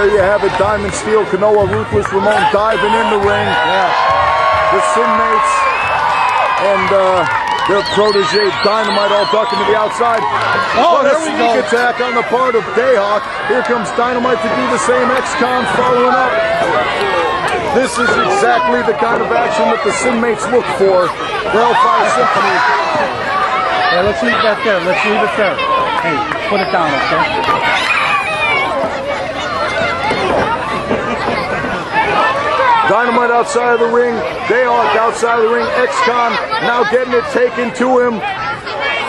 there you have it. Diamond Steel, Kanoa, Ruthless, Ramon diving in the ring. Yes. The Sinmates and their protege Dynamite all ducking to the outside. Oh, what a there we sneak go. attack on the part of Dayhawk. Here comes Dynamite to do the same. X-Con following up. This is exactly the kind of action that the Sinmates look for. The Hellfire Symphony. Yeah, let's leave that there. Let's leave it there. Hey, put it down, okay? Dynamite outside of the ring, Dayhawk outside of the ring, X-Con now getting it taken to him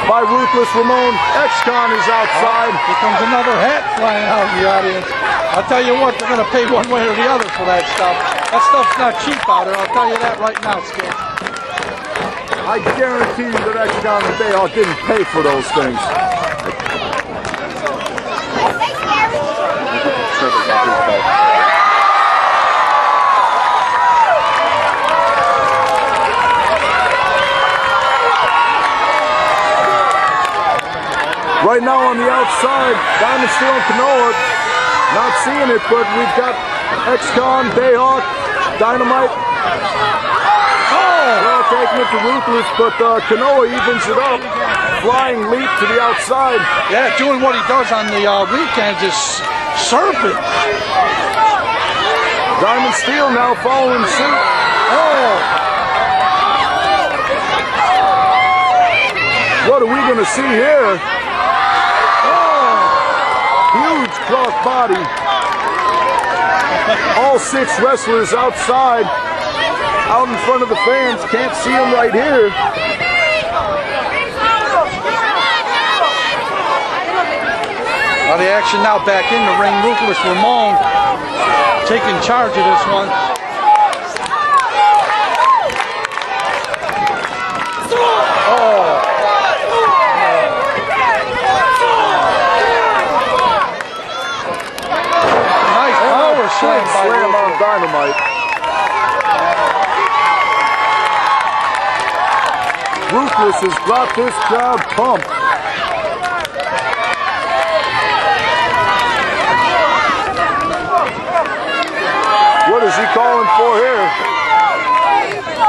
by Ruthless Ramon. X-Con is outside. Oh, here comes another hat flying out in the audience. I'll tell you what, they're going to pay one way or the other for that stuff. That stuff's not cheap out there, I'll tell you that right now, Skip. I guarantee you that X-Con and Dayhawk didn't pay for those things. Right now on the outside, Diamond Steel and Kanoa, not seeing it, but we've got X-Con, Dayhawk, Dynamite. Well, taking it to Ruthless, but Kanoa evens it up. Flying leap to the outside. Yeah, doing what he does on the weekends is surfing. Diamond Steel now following suit. Oh! What are we going to see here? Huge cross body. All 6 wrestlers outside, out in front of the fans. Can't see them right here. Well, the action now back in the ring. Ruthless Ramon taking charge of this one. Slam on Dynamite. Ruthless has got this crowd pumped. What is he calling for here?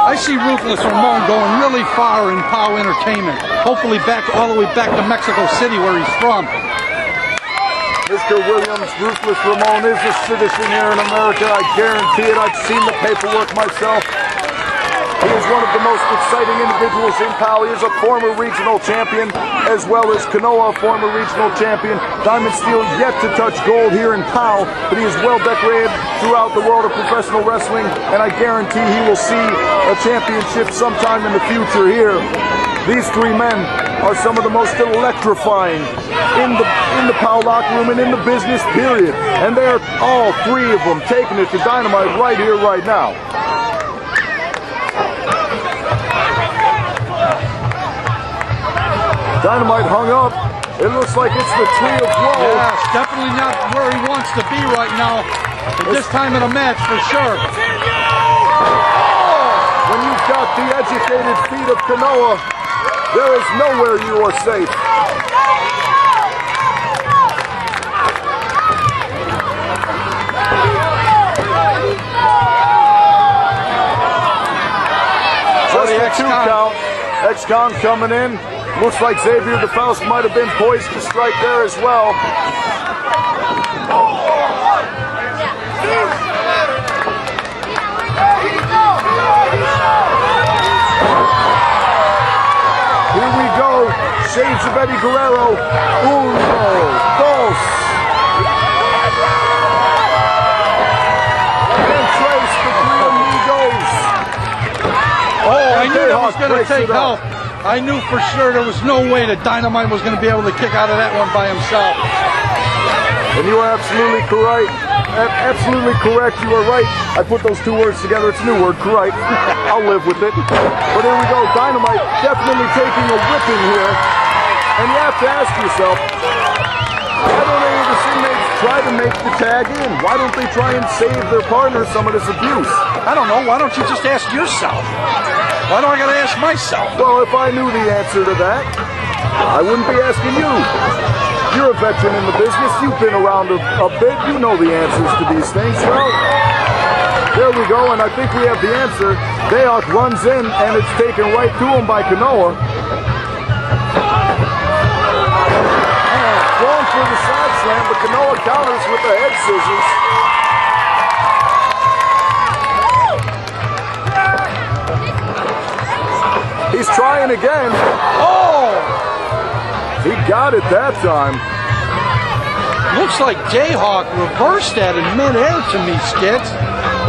I see Ruthless Ramon going really far in POW Entertainment. Hopefully back all the way back to Mexico City where he's from. Mr. Williams, Ruthless Ramon is a citizen here in America. I guarantee it. I've seen the paperwork myself. He is one of the most exciting individuals in POW. He is a former regional champion, as well as Kanoa, former regional champion. Diamond Steel yet to touch gold here in POW, but he is well decorated throughout the world of professional wrestling, and I guarantee he will see a championship sometime in the future here. These 3 men are some of the most electrifying in the POW locker room and in the business period. And they're all 3 of them taking it to Dynamite right here, right now. Dynamite hung up. It looks like it's the tree of woe. Yeah, it's definitely not where he wants to be right now at this time of the match for sure. When you've got the educated feet of Kanoa, there is nowhere you are safe. Just a 2 count. X-Con coming in. Looks like Xavier DeFaust might have been poised to strike there as well. Here we go. Shades of Eddie Guerrero. Uno, dos. And Trace, the 3 amigos. Oh, I knew that was going to take help. I knew for sure there was no way that Dynamite was going to be able to kick out of that one by himself. And you are absolutely correct. Absolutely correct. You are right. I put those 2 words together. It's a new word, correct. I'll live with it. But here we go. Dynamite definitely taking a whipping here. And you have to ask yourself, why don't any of the Sinmates try to make the tag in? Why don't they try and save their partner some of this abuse? I don't know. Why don't you just ask yourself? Why do I got to ask myself? Well, if I knew the answer to that, I wouldn't be asking you. You're a veteran in the business. You've been around a bit. You know the answers to these things. Well, there we go, and I think we have the answer. Dayok runs in, and it's taken right to him by Kanoa. Going for the side slam, but Kanoa counters with the head scissors. He's trying again. Oh! He got it that time. Looks like Jayhawk reversed that in midair to me, Skits.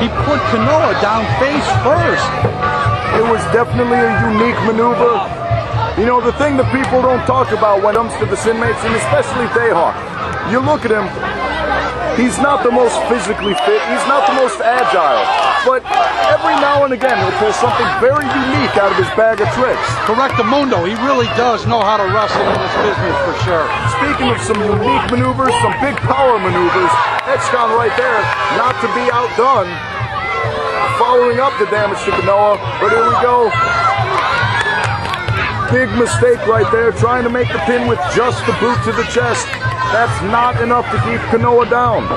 He put Kanoa down face first. It was definitely a unique maneuver. You know, the thing that people don't talk about when it comes to the Sinmates, and especially Jayhawk, you look at him, he's not the most physically fit, he's not the most agile, but every now and again he'll pull something very unique out of his bag of tricks. Correctamundo, he really does know how to wrestle in this business for sure. Speaking of some unique maneuvers, some big power maneuvers, X-Con right there, not to be outdone, following up the damage to Kanoa, but here we go. Big mistake right there, trying to make the pin with just the boot to the chest. That's not enough to keep Kanoa down.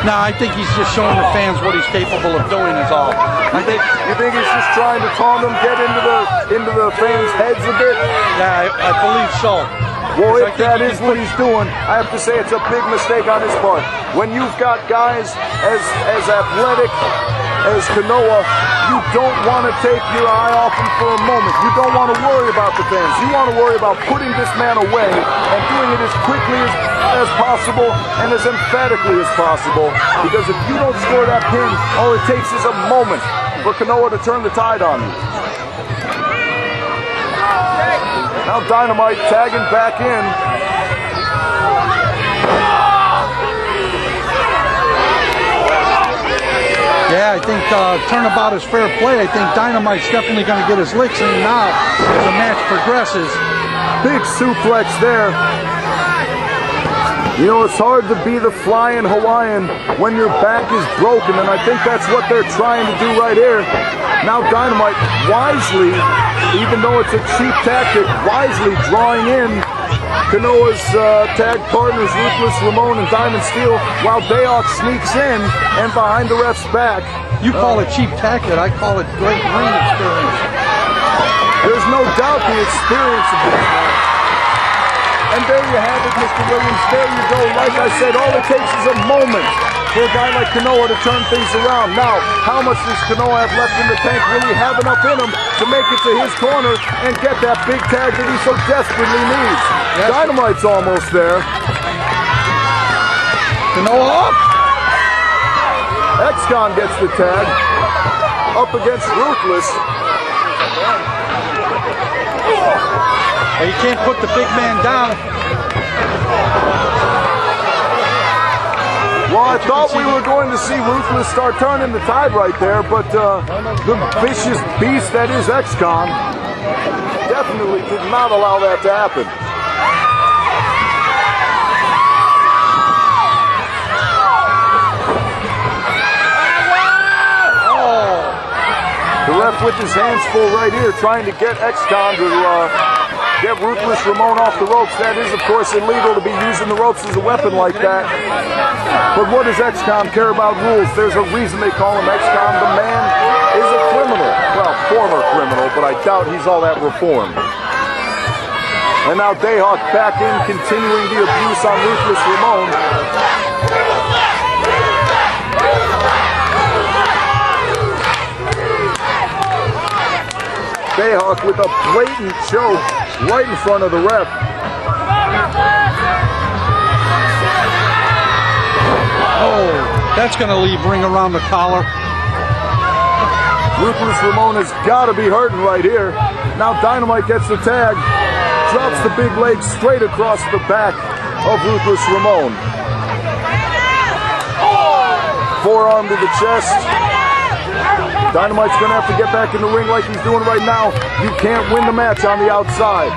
No, I think he's just showing the fans what he's capable of doing is all. You think he's just trying to taunt them, get into the fans' heads a bit? Yeah, I believe so. Well, if that is what he's doing, I have to say it's a big mistake on his part. When you've got guys as athletic as Kanoa, you don't want to take your eye off him for a moment. You don't want to worry about the fans. You want to worry about putting this man away and doing it as quickly as possible and as emphatically as possible. Because if you don't score that pin, all it takes is a moment for Kanoa to turn the tide on you. Now Dynamite tagging back in. Yeah, I think turnabout is fair play. I think Dynamite's definitely going to get his licks in now as the match progresses. Big suplex there. You know, it's hard to be the flying Hawaiian when your back is broken, and I think that's what they're trying to do right here. Now Dynamite wisely, even though it's a cheap tactic, wisely drawing in Kanoa's tag partners, Ruthless, Ramon, and Diamond Steel, while Dayok sneaks in and behind the ref's back. You call it cheap tactic, I call it great ring experience. There's no doubt the experience of this man. And there you have it, Mr. Williams. There you go. Like I said, all it takes is a moment for a guy like Kanoa to turn things around. Now, how much does Kanoa have left in the tank? Will he have enough in him to make it to his corner and get that big tag that he so desperately needs? Yes. Dynamite's almost there. Kanoa up! X-Con gets the tag. Up against Ruthless. Well, you can't put the big man down. Well, I thought we were going to see Ruthless start turning the tide right there, but the vicious beast that is X-Con definitely did not allow that to happen. The ref with his hands full right here, trying to get X-Con to get Ruthless Ramon off the ropes. That is, of course, illegal to be using the ropes as a weapon like that. But what does X-Con care about rules? There's a reason they call him X-Con. The man is a criminal. Well, former criminal, but I doubt he's all that reformed. And now Dayhawk back in, continuing the abuse on Ruthless Ramon. Dayhawk with a blatant choke right in front of the ref. Oh, that's going to leave ring around the collar. Ruthless Ramon has got to be hurting right here. Now Dynamite gets the tag, drops the big leg straight across the back of Ruthless Ramon. Forearm to the chest. Dynamite's going to have to get back in the ring like he's doing right now. You can't win the match on the outside.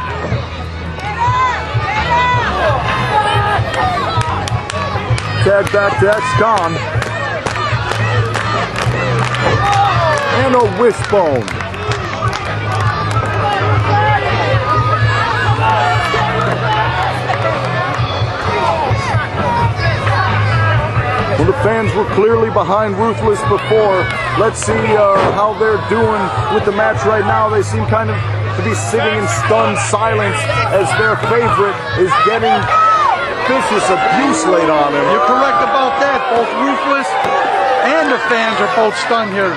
Tag back to X-Con. And a wishbone. fans were clearly behind Ruthless before. Let's see how they're doing with the match right now. They seem kind of to be sitting in stunned silence as their favorite is getting vicious abuse laid on him. You're correct about that. Both Ruthless and the fans are both stunned here.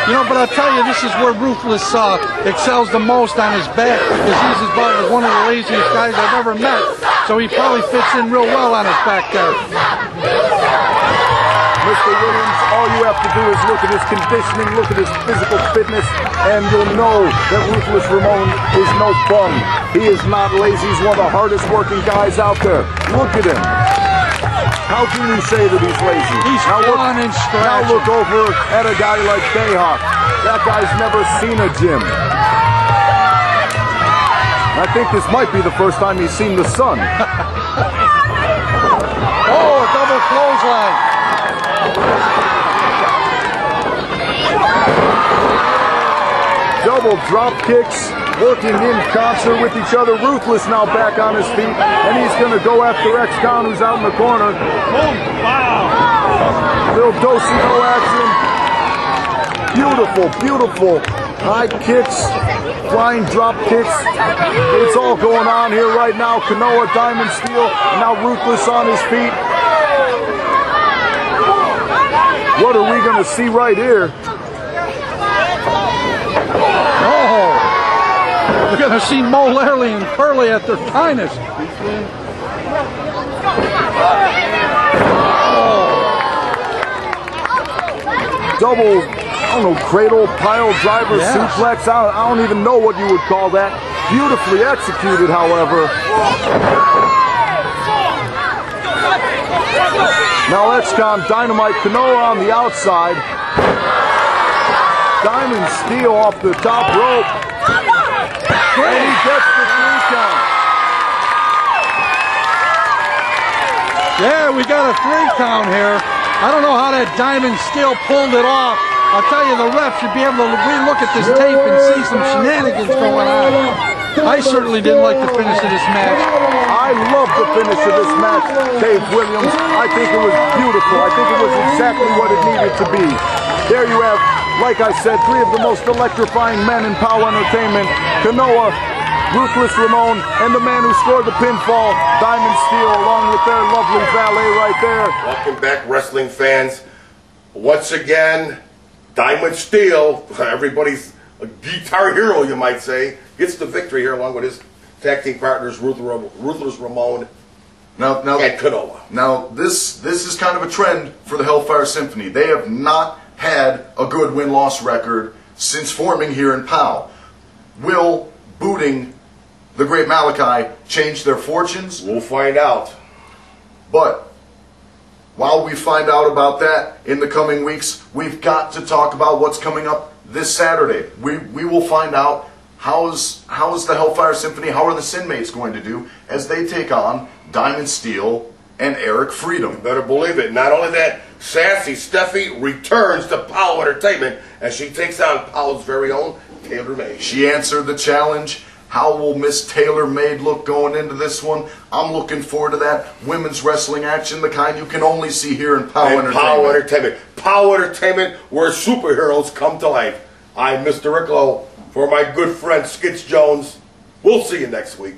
You know, but I'll tell you, this is where Ruthless excels the most on his back, because he's about one of the laziest guys I've ever met. So he probably fits in real well on his back there. Mr. Williams, all you have to do is look at his conditioning, look at his physical fitness, and you'll know that Ruthless Ramon is no bum. He is not lazy. He's one of the hardest working guys out there. Look at him. How can you say that he's lazy? He's clawing and scratching. Now look over at a guy like Bayhawk. That guy's never seen a gym. I think this might be the first time he's seen the sun. Oh, a double clothesline. Double drop kicks, working in concert with each other. Ruthless now back on his feet, and he's going to go after X-Con, who's out in the corner. Wow. Little do-si-do action. Beautiful, beautiful high kicks, flying drop kicks. It's all going on here right now. Kanoa, Diamond Steel, and now Ruthless on his feet. What are we going to see right here? Oh, we're going to see Mo Larley and Curly at their finest. Double, I don't know, cradle, pile driver, suplex. I don't even know what you would call that. Beautifully executed, however. Now X-Con, Dynamite, Kanoa on the outside. Diamond Steel off the top rope. And he gets the 3 count. Yeah, we got a 3 count here. I don't know how that Diamond Steel pulled it off. I'll tell you, the ref should be able to re-look at this tape and see some shenanigans going on. I certainly didn't like the finish of this match. I love the finish of this match, Dave Williams. I think it was beautiful. I think it was exactly what it needed to be. There you have, like I said, 3 of the most electrifying men in POW Entertainment. Kanoa, Ruthless Ramon, and the man who scored the pinfall, Diamond Steel, along with their lovely valet right there. Welcome back, wrestling fans. Once again, Diamond Steel, everybody's a guitar hero, you might say, gets the victory here along with his tag team partners, Ruthless Ramon and Kanoa. Now, this is kind of a trend for the Hellfire Symphony. They have not had a good win-loss record since forming here in POW. Will booting the Great Malachi change their fortunes? We'll find out. But while we find out about that in the coming weeks, we've got to talk about what's coming up this Saturday. We will find out how is the Hellfire Symphony, how are the Sinmates going to do as they take on Diamond Steel and Eric Freedom. You better believe it. Not only that, Sassy Steffi returns to POW Entertainment as she takes on POW's very own Taylor Made. She answered the challenge. How will Miss Taylor Made look going into this one? I'm looking forward to that women's wrestling action, the kind you can only see here in POW Entertainment. POW Entertainment. POW Entertainment, where superheroes come to life. I'm Mr. Ricklow for my good friend Skitz Jones. We'll see you next week.